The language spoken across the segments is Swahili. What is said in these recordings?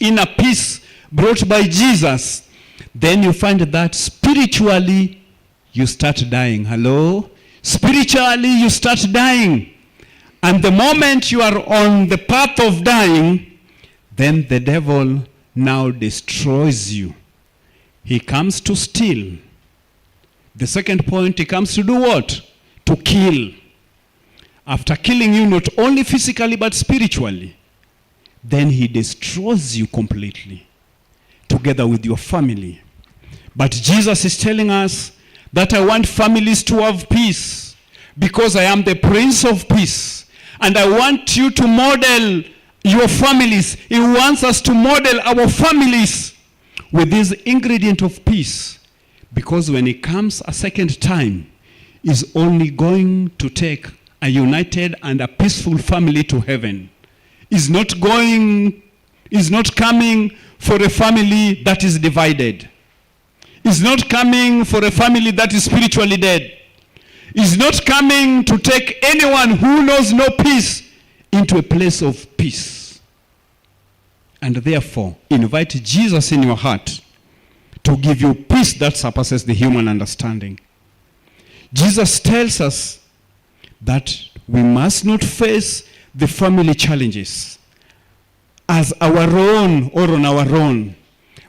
inner peace brought by Jesus, then you find that spiritually you start dying. Hello? Spiritually you start dying. And the moment you are on the path of dying, then the devil now destroys you. He comes to steal. The second point, he comes to do what? To kill. After killing you not only physically but spiritually, then he destroys you completely, together with your family. But Jesus is telling us that I want families to have peace, because I am the Prince of Peace. And I want you to model your families. He wants us to model our families with this ingredient of peace. Because when it comes a second time, is only going to take a united and a peaceful family to heaven. Is not coming for a family that is divided. Is not coming for a family that is spiritually dead. Is not coming to take anyone who knows no peace into a place of peace. And therefore, invite Jesus in your heart to give you peace that surpasses the human understanding. Jesus tells us that we must not face the family challenges as our own or on our own,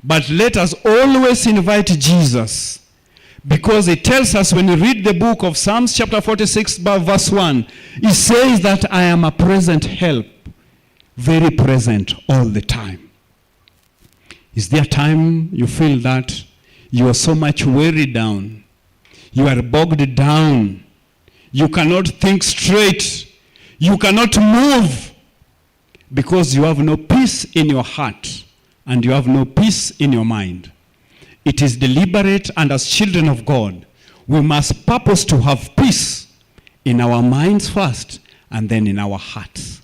but let us always invite Jesus, because it tells us when you read the book of Psalms chapter 46 verse 1, it says that I am a present help, very present all the time. Is there a time you feel that you are so much weighed down, you are bogged down, you cannot think straight, you cannot move, because you have no peace in your heart and you have no peace in your mind? It is deliberate, and as children of God, we must purpose to have peace in our minds first and then in our hearts.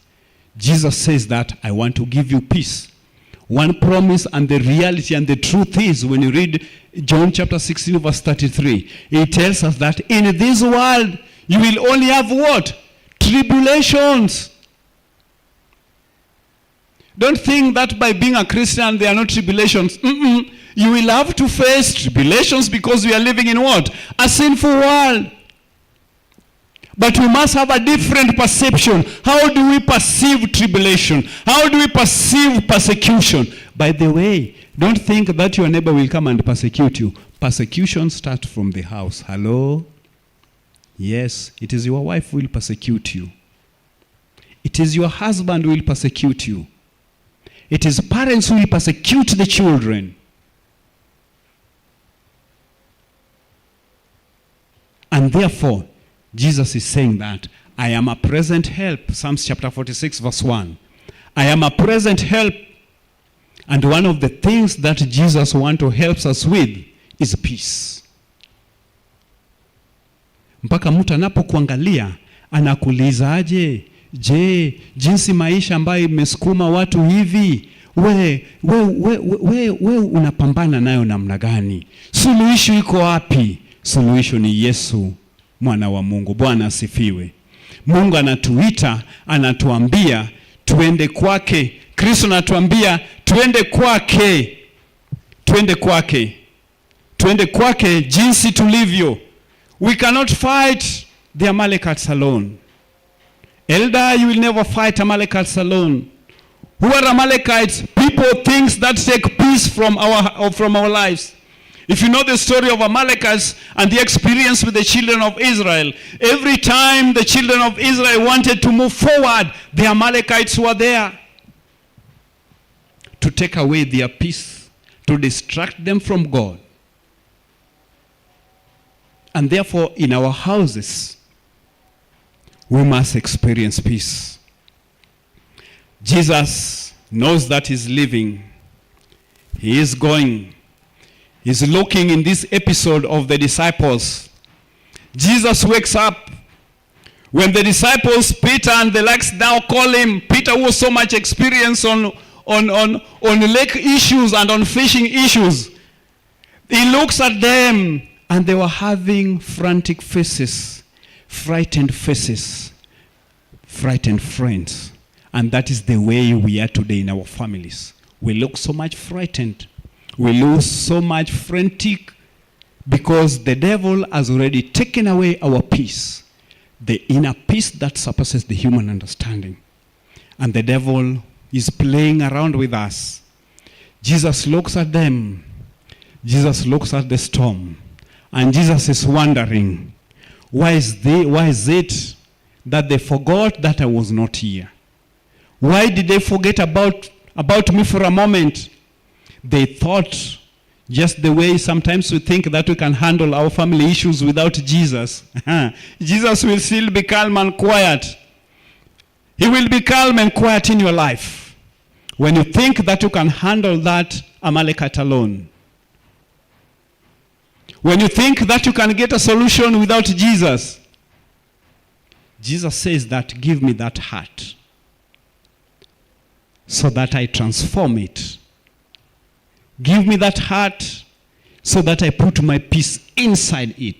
Jesus says that I want to give you peace. One promise and the reality and the truth is, when you read John chapter 16 verse 33, it tells us that in this world you will only have what? Tribulations. Don't think that by being a Christian there are no tribulations. You will have to face tribulations, because we are living in what? A sinful world. But we must have a different perception. How do we perceive tribulation? How do we perceive persecution? By the way, don't think that your neighbor will come and persecute you. Persecution starts from the house. Hello? Yes, it is your wife who will persecute you. It is your husband who will persecute you. It is parents who will persecute the children. And therefore, Jesus is saying that I am a present help. Psalms chapter 46 verse 1. I am a present help. And one of the things that Jesus wants to help us with is peace. Mpaka mtu anapokuangalia anakuuliza aje, je, jinsi maisha ambayo imesukuma watu hivi, we unapambana nayo namna gani? Suluhisho iko wapi? Suluhisho ni Yesu, mwana wa Mungu. Bwana asifiwe. Mungu anatuita, anatuambia tuende kwake. Kristo anatuambia tuende kwake. Tuende kwake. Tuende kwake jinsi tulivyo. We cannot fight the Amalekites alone. Elder, you will never fight Amalekites alone. Who are Amalekites? People, things that take peace from our lives. If you know the story of Amalekites and the experience with the children of Israel, every time the children of Israel wanted to move forward, the Amalekites were there to take away their peace, to distract them from God. And therefore, in our houses, we must experience peace. Jesus knows that he's living. He is going. He's looking in this episode of the disciples. Jesus wakes up when the disciples, Peter and the likes now call him. Peter, who was so much experience on lake issues and on fishing issues. He looks at them and they were having frantic faces, frightened friends. And that is the way we are today in our families. we look so much frightened. We look so much frantic because the devil has already taken away our peace, the inner peace that surpasses the human understanding. And the devil is playing around with us. Jesus looks at them. Jesus looks at the storm. And Jesus is wondering, why is it that they forgot that I was not here? Why did they forget about me for a moment? They thought, just the way sometimes we think that we can handle our family issues without Jesus. Jesus will still be calm and quiet. He will be calm and quiet in your life when you think that you can handle that Amalekite alone. When you think that you can get a solution without Jesus. Jesus says that, give me that heart so that I transform it. Give me that heart so that I put my peace inside it.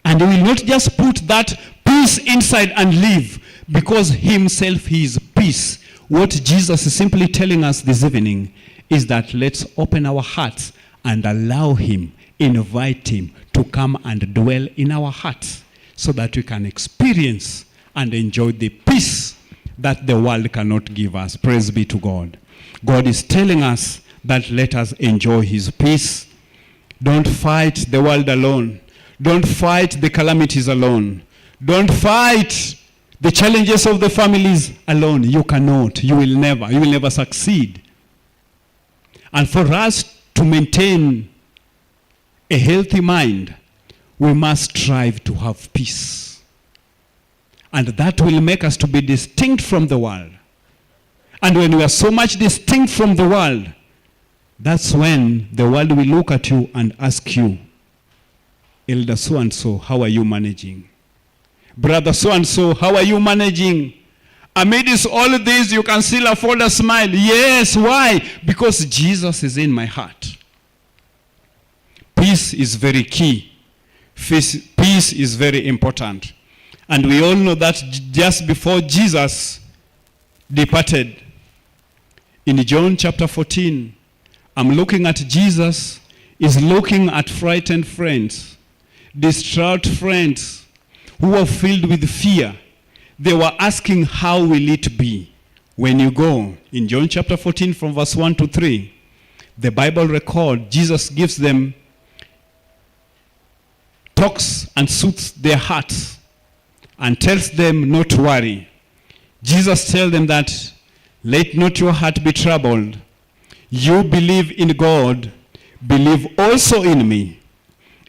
And he will not just put that peace inside and leave, because himself, he is peace. What Jesus is simply telling us this evening is that let's open our hearts and allow him, invite him to come and dwell in our hearts so that we can experience and enjoy the peace that the world cannot give us. Praise be to God. God is telling us that let us enjoy his peace. Don't fight the world alone. Don't fight the calamities alone. Don't fight the challenges of the families alone. You cannot. You will never succeed. And for us to maintain a healthy mind, we must strive to have peace. And that will make us to be distinct from the world. And when we are so much distinct from the world, that's when the world will look at you and ask you, Elder so-and-so, how are you managing? Brother so-and-so, how are you managing? Amidst all of this, you can still afford a smile. Yes, why? Because Jesus is in my heart. Peace is very key. Peace is very important. And we all know that just before Jesus departed, in John chapter 14, I'm looking at Jesus, is looking at frightened friends, distraught friends who were filled with fear. They were asking, how will it be when you go? In John chapter 14 from verse 1 to 3, the Bible records Jesus gives them, talks and soothes their hearts and tells them not to worry. Jesus tells them that, let not your heart be troubled. You believe in God, believe also in me.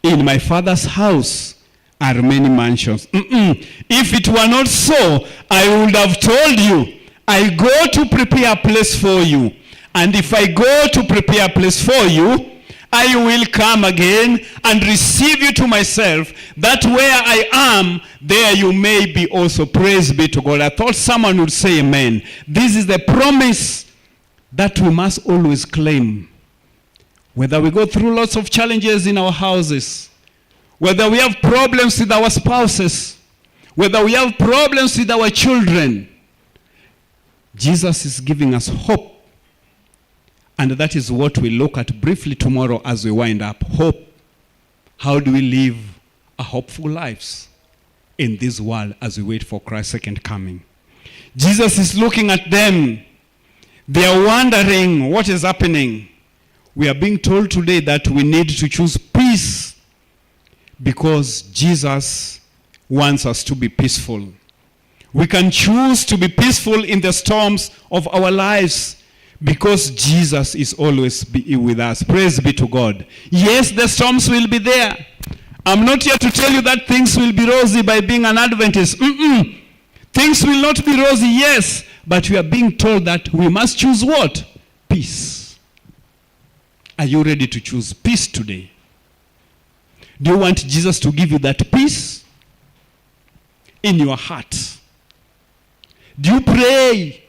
In my Father's house are many mansions. If it were not so, I would have told you, I go to prepare a place for you. And if I go to prepare a place for you, I will come again and receive you to myself, that where I am, there you may be also. Praise be to God. I thought someone would say amen. This is the promise that we must always claim. Whether we go through lots of challenges in our houses, whether we have problems with our spouses, whether we have problems with our children, Jesus is giving us hope. And that is what we look at briefly tomorrow as we wind up. Hope. How do we live a hopeful lives in this world as we wait for Christ's second coming? Jesus is looking at them. They are wondering what is happening. We are being told today that we need to choose peace because Jesus wants us to be peaceful. We can choose to be peaceful in the storms of our lives because Jesus is always with us. Praise be to God. Yes, the storms will be there. I'm not here to tell you that things will be rosy by being an Adventist. Things will not be rosy, yes. But we are being told that we must choose what? Peace. Are you ready to choose peace today? Do you want Jesus to give you that peace in your heart? Do you pray?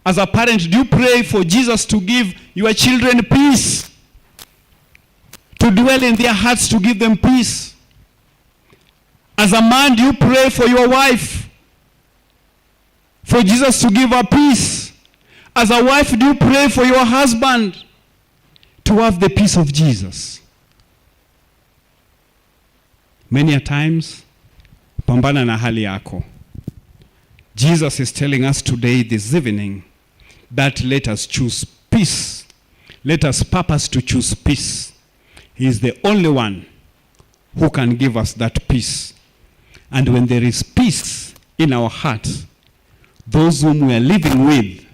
As a parent, do you pray for Jesus to give your children peace? To dwell in their hearts, to give them peace? As a man, do you pray for your wife? For Jesus to give her peace? As a wife, do you pray for your husband to have the peace of Jesus? Many a times, pambana na hali yako. Jesus is telling us today, this evening, that let us choose peace. Let us purpose to choose peace. He is the only one who can give us that peace. And when there is peace in our hearts, those whom we are living with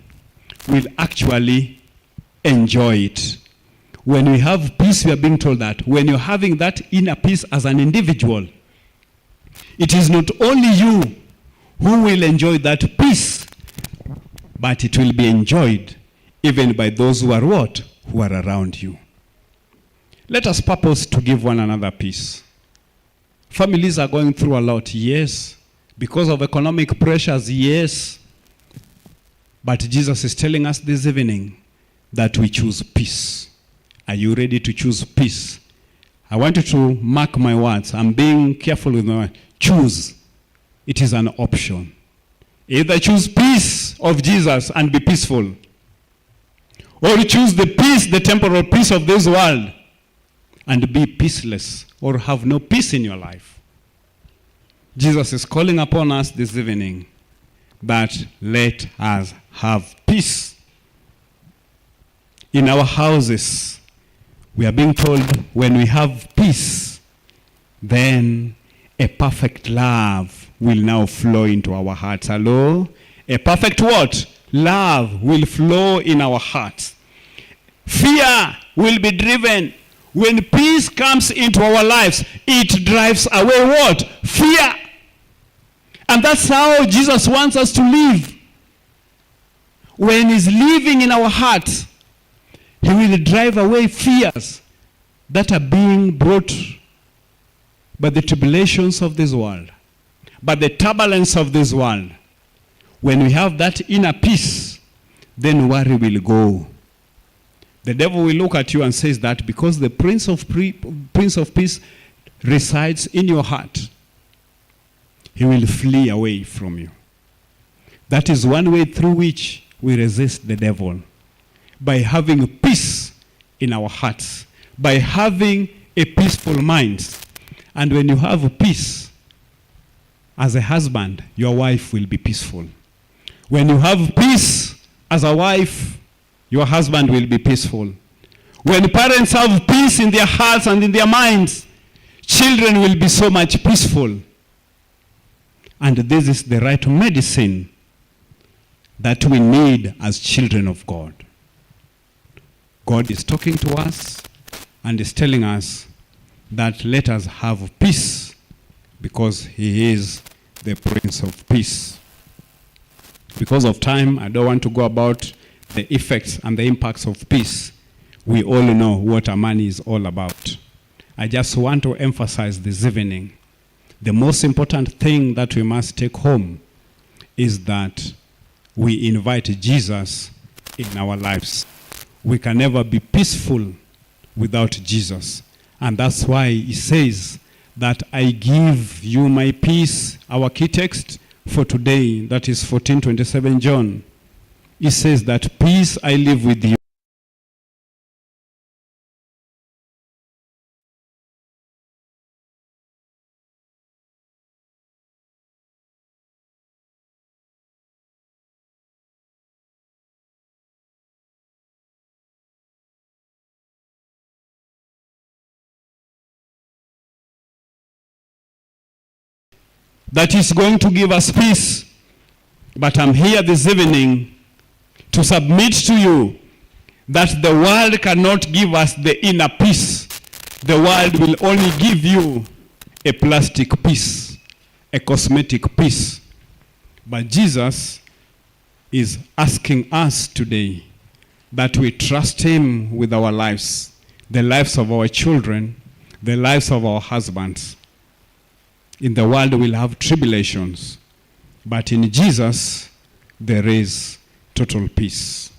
will actually enjoy it. When we have peace, we are being told that when you're having that inner peace as an individual, it is not only you who will enjoy that peace, but it will be enjoyed even by those who are what? Who are around you. Let us purpose to give one another peace. Families are going through a lot, yes. Because of economic pressures, yes. But Jesus is telling us this evening that we choose peace. Are you ready to choose peace? I want you to mark my words. I'm being careful with my words. Choose. It is an option. Either choose peace of Jesus and be peaceful, or choose the peace, the temporal peace of this world, and be peaceless, or have no peace in your life. Jesus is calling upon us this evening that let us have peace. In our houses, we are being told when we have peace, then a perfect love will now flow into our hearts. Hello? A perfect what? Love will flow in our hearts. Fear will be driven. When peace comes into our lives, it drives away what? Fear. And that's how Jesus wants us to live. When he's living in our hearts, he will drive away fears that are being brought by the tribulations of this world, by the turbulence of this world. When we have that inner peace, then worry will go. The devil will look at you and says that because the Prince of Peace resides in your heart, he will flee away from you. That is one way through which we resist the devil. By having peace in our hearts. By having a peaceful mind. And when you have peace, as a husband, your wife will be peaceful. When you have peace as a wife, your husband will be peaceful. When parents have peace in their hearts and in their minds, children will be so much peaceful. And this is the right medicine that we need as children of God. God is talking to us and is telling us that let us have peace because he is the Prince of Peace. Because of time, I don't want to go about the effects and the impacts of peace. We all know what a man is all about. I just want to emphasize this evening, the most important thing that we must take home is that we invite Jesus in our lives. We can never be peaceful without Jesus. And that's why he says that I give you my peace. Our key text for today, that is 14:27 John. He says that peace I live with you. That is going to give us peace. But I'm here this evening to submit to you that the world cannot give us the inner peace. The world will only give you a plastic peace, a cosmetic peace. But Jesus is asking us today that we trust him with our lives, the lives of our children, the lives of our husbands. In the world we'll have tribulations, but in Jesus there is total peace.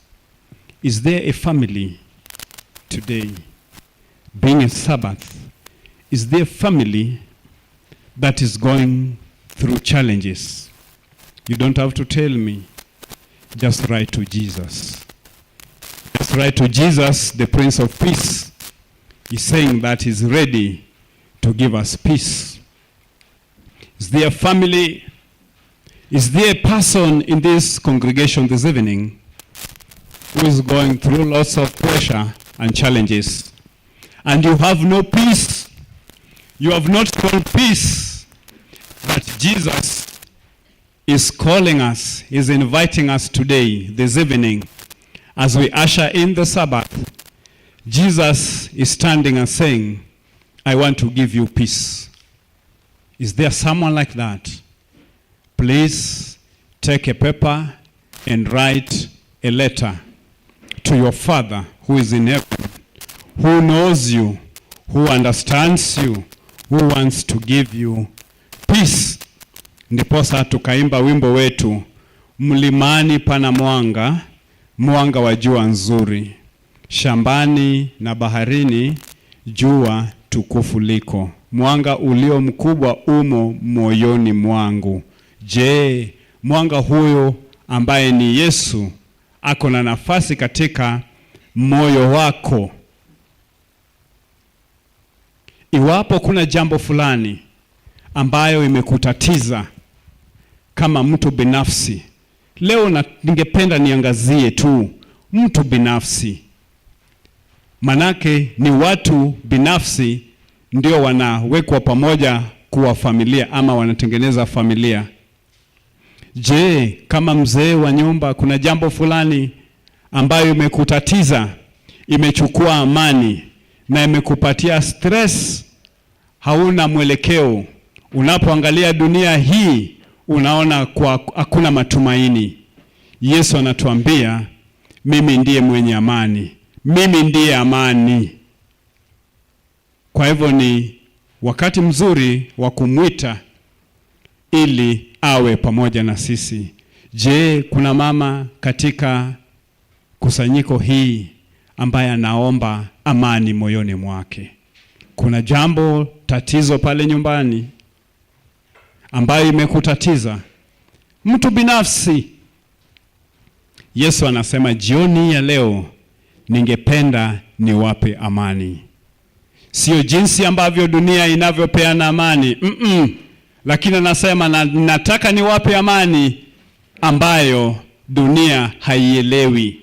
Is there a family today, being a Sabbath, is there a family that is going through challenges? You don't have to tell me. just write to Jesus. Just write to Jesus, the Prince of Peace. He's saying that he's ready to give us peace. Is there a family? Is there a person in this congregation this evening who is going through lots of pressure and challenges, and you have no peace? You have not found peace, but Jesus is calling us, is inviting us today, this evening, as we usher in the Sabbath. Jesus is standing and saying, I want to give you peace. Is there someone like that? Please take a paper and write a letter to your Father who is in heaven, who knows you, who understands you, who wants to give you peace. Ndiposa tukaimba wimbo wetu, mlimani pana mwanga, mwanga wa jua nzuri, shambani na baharini jua tukufu liko, mwanga ulio mkubwa umo moyoni mwangu. Je, mwanga huyo ambaye ni Yesu ako na nafasi katika moyo wako? Iwapo kuna jambo fulani ambayo imekutatiza kama mtu binafsi, leo ningependa niangazie tu mtu binafsi. Manake ni watu binafsi ndio wanawekwa pamoja kuwa familia ama wanatengeneza familia. Je, kama mzee wa nyumba kuna jambo fulani ambayo imekutatiza, imechukua amani na imekupatia stress, hauna mwelekeo, unapoangalia dunia hii unaona kwa hakuna matumaini, Yesu anatuambia, mimi ndiye mwenye amani, mimi ndiye amani. Kwa hivyo ni wakati mzuri wa kumwita ili awe pamoja na sisi. Je, kuna mama katika kusanyiko hii ambaye anaomba amani moyoni mwake? Kuna jambo, tatizo pale nyumbani ambayo imekutatiza, mtu binafsi. Yesu anasema jioni ya leo ningependa niwape amani. Sio jinsi ambavyo dunia inavyopeana amani. Lakini anasema nataka niwape amani ambayo dunia haielewi.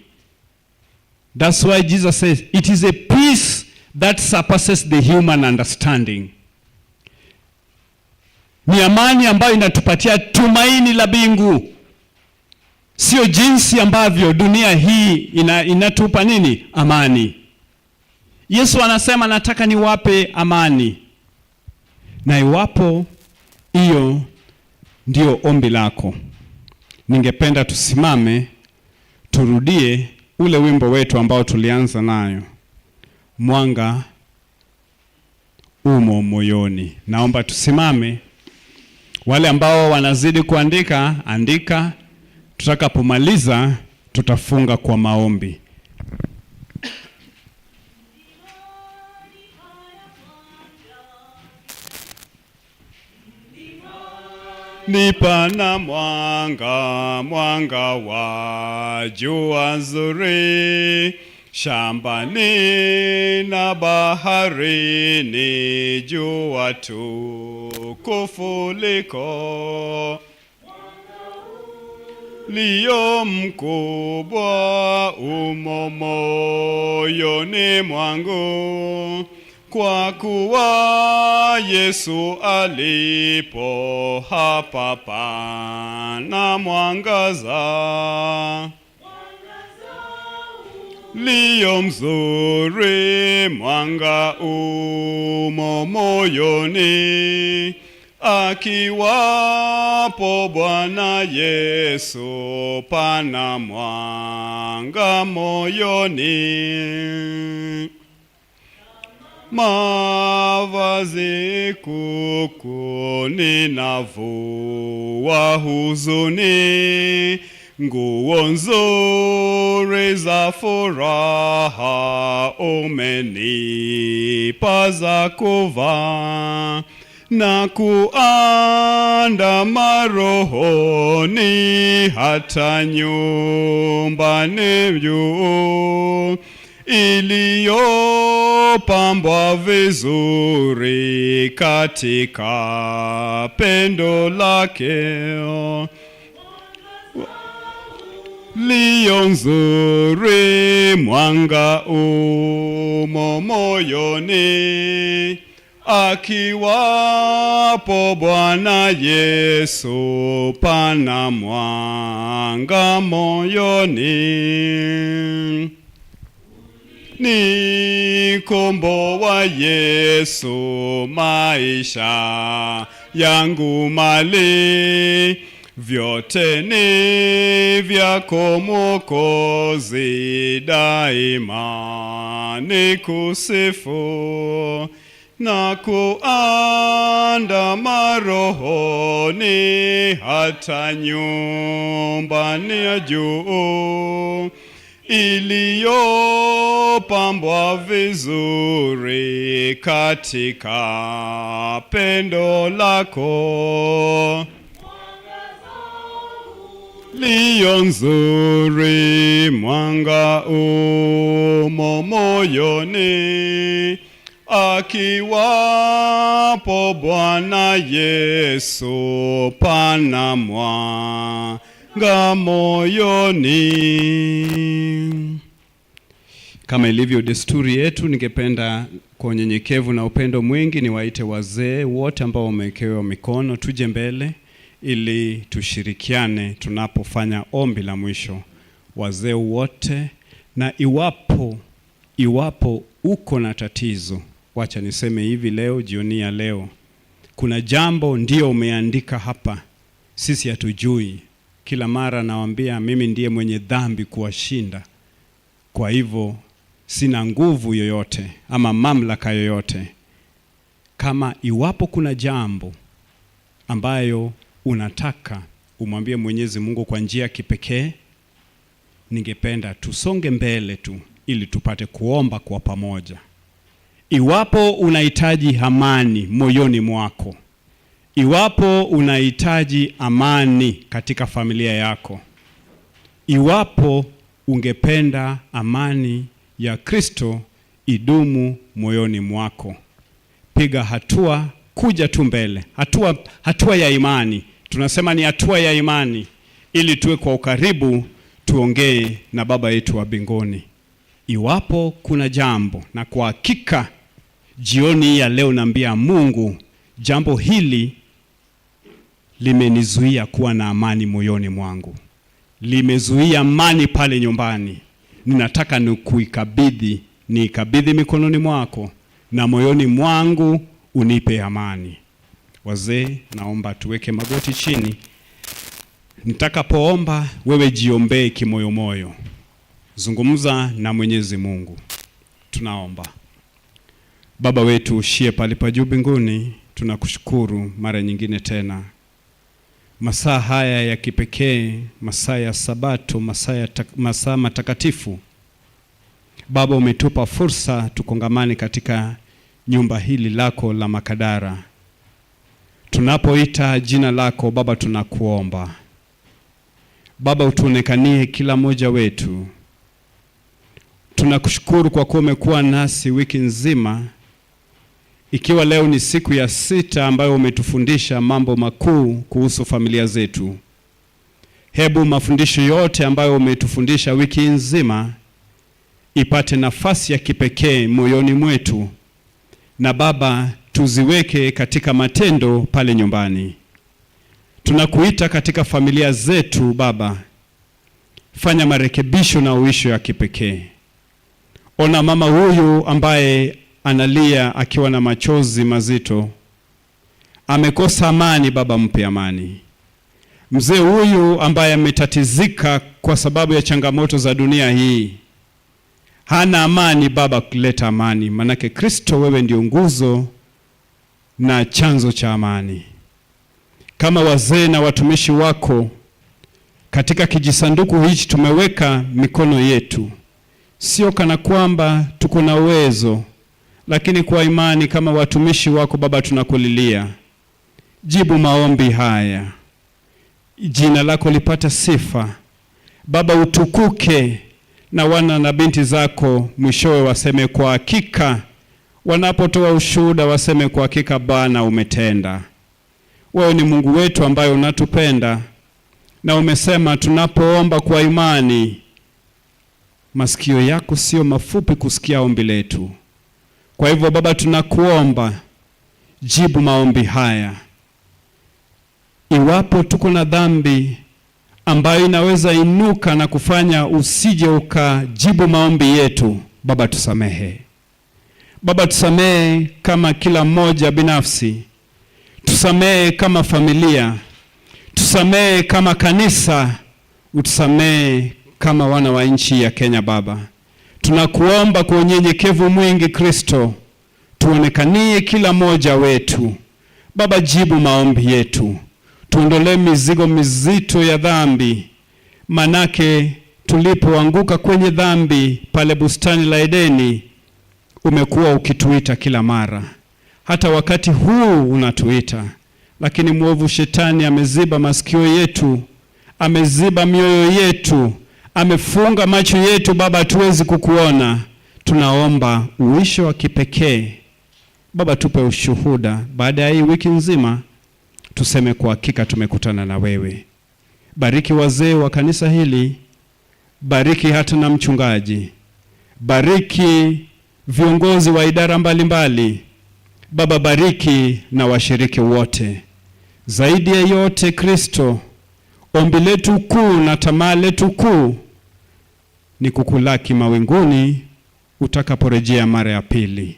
That's why Jesus says it is a peace that surpasses the human understanding. Ni amani ambayo inatupatia tumaini la mbingu. Sio jinsi ambavyo dunia hii inatupa nini? Amani. Yesu anasema nataka niwape amani. Na iwapo hiyo ndio ombi lako, ningependa tusimame turudie ule wimbo wetu ambao tulianza nayo, mwanga umo moyoni. Naomba tusimame. Wale ambao wanazidi kuandika, andika. Tutakapomaliza tutafunga kwa maombi. Ni pana mwanga, mwanga wa jua nzuri, shambani na baharini jua tukufu liko. Lio mkubwa umo moyoni mwangu, kwa kuwa Yesu alipo hapa pana mwangaza. Lio mzuri mwanga umo moyoni, akiwapo Bwana Yesu pana mwanga moyoni. Mavazi kuku ninavua huzuni, nguo nzuri za furaha umenipa za kuvaa. na kuandama rohoni hata nyumbani juu iliyopambwa vizuri katika pendo lake. Liyo nzuri mwanga umo moyoni, akiwapo Bwana Yesu pana mwanga moyoni. Ni kombo wa Yesu maisha yangu mali, vyote ni vyako Mwokozi, daima nikusifu na kuandama rohoni hata nyumbani ya juu iliyopambwa vizuri katika pendo lako. Liyo nzuri mwanga umo moyoni, akiwapo Bwana Yesu pana mwanga moyoni. Kama ilivyo desturi yetu, ningependa kwa unyenyekevu na upendo mwingi niwaite wazee wote ambao wamewekewa mikono tuje mbele ili tushirikiane tunapofanya ombi la mwisho. Wazee wote, na iwapo uko na tatizo, wacha niseme hivi leo, jioni ya leo, kuna jambo ndio umeandika hapa, sisi hatujui. Kila mara nawaambia mimi ndiye mwenye dhambi kuwashinda, kwa hivyo sina nguvu yoyote ama mamlaka yoyote. Kama iwapo kuna jambo ambayo unataka umwambie Mwenyezi Mungu kwa njia ya kipekee, ningependa tusonge mbele tu ili tupate kuomba kwa pamoja. Iwapo unahitaji amani moyoni mwako, iwapo unahitaji amani katika familia yako, iwapo ungependa amani ya Kristo idumu moyoni mwako, piga hatua, kuja tu mbele. Hatua ya imani. Tunasema ni hatua ya imani ili tuwe kwa ukaribu tuongee na Baba yetu wa mbinguni. Iwapo kuna jambo, na kwa hakika jioni ya leo naambia Mungu, jambo hili limenizuia kuwa na amani moyoni mwangu, limezuia amani pale nyumbani, ninataka nikabidhi mikononi mwako, na moyoni mwangu unipe amani. Wazee, naomba tuweke magoti chini. Nitakapoomba wewe jiombee kimoyo moyo. Zungumza na Mwenyezi Mungu. Tunaomba. Baba wetu ushie palipo juu mbinguni, tunakushukuru mara nyingine tena. Masaa haya ya kipekee, masaa ya Sabato, masaa matakatifu. Baba, umetupa fursa tukongamane katika nyumba hili lako la Makadara. Tunapoita jina lako Baba, tunakuomba Baba utuonekanie kila mmoja wetu. Tunakushukuru kwa kuwa umekuwa nasi wiki nzima, ikiwa leo ni siku ya 6 ambayo umetufundisha mambo makuu kuhusu familia zetu. Hebu mafundisho yote ambayo umetufundisha wiki nzima ipate nafasi ya kipekee moyoni mwetu, na Baba tuziweke katika matendo pale nyumbani. Tunakuita katika familia zetu Baba, fanya marekebisho na uisho ya kipekee. Ona mama huyu ambaye analia akiwa na machozi mazito, amekosa amani Baba, mpe amani. Mzee huyu ambaye ametatizika kwa sababu ya changamoto za dunia hii, hana amani Baba, kuleta amani, manake Kristo wewe ndio nguzo na chanzo cha amani. Kama wazee na watumishi wako, katika kijisanduku hichi tumeweka mikono yetu, sio kana kwamba tuko na uwezo lakini kwa imani kama watumishi wako Baba tunakulilia. Jibu maombi haya. Jina lako lipata sifa. Baba utukuke, na wana na binti zako mwishowe waseme kwa hakika, wanapotoa ushuhuda waseme kwa hakika Bwana umetenda. Wewe ni Mungu wetu ambaye unatupenda, na umesema tunapoomba kwa imani masikio yako sio mafupi kusikia ombi letu. Kwa hivyo Baba tunakuomba, jibu maombi haya. Iwapo tuko na dhambi ambayo inaweza inuka na kufanya usije ukajibu maombi yetu, Baba tusamehe. Baba tusamehe kama kila mmoja binafsi, tusamehe kama familia, tusamehe kama kanisa, utusamehe kama wana wa nchi ya Kenya. Baba tunakuomba kwa unyenyekevu mwingi Kristo, tuonekanie kila mmoja wetu. Baba jibu maombi yetu, tuondolee mizigo mizito ya dhambi, manake tulipoanguka kwenye dhambi pale bustani la Edeni, umekuwa ukituita kila mara. Hata wakati huu unatuita, lakini mwovu shetani ameziba masikio yetu, ameziba mioyo yetu, amefunga macho yetu. Baba hatuwezi kukuona. Tunaomba uisho wa kipekee. Baba tupe ushuhuda baada ya hii wiki nzima, tuseme kwa hakika tumekutana na wewe. Bariki wazee wa kanisa hili, bariki hata na mchungaji, bariki viongozi wa idara mbalimbali. Baba bariki na washiriki wote. Zaidi ya yote Kristo, ombi letu kuu na tamaa letu kuu ni kukulaki mawinguni utakaporejea mara ya pili.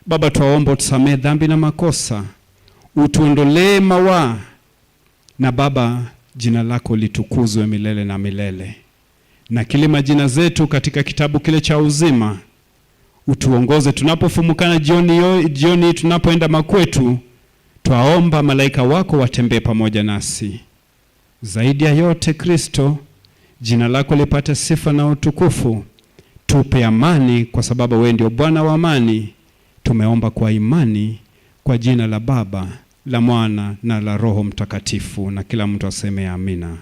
Baba twaomba tusamehe dhambi na makosa, utuondolee mawaa, na Baba jina lako litukuzwe milele na milele. Na kile majina zetu katika kitabu kile cha uzima, utuongoze tunapofumukana jioni tunapoenda makwetu. Twaomba malaika wako watembee pamoja nasi. Zaidi ya yote Kristo, jina lako lipate sifa na utukufu. Tupe amani kwa sababu wewe ndio Bwana wa amani. Tumeomba kwa imani kwa jina la Baba, la Mwana na la Roho Mtakatifu, na kila mtu aseme amina.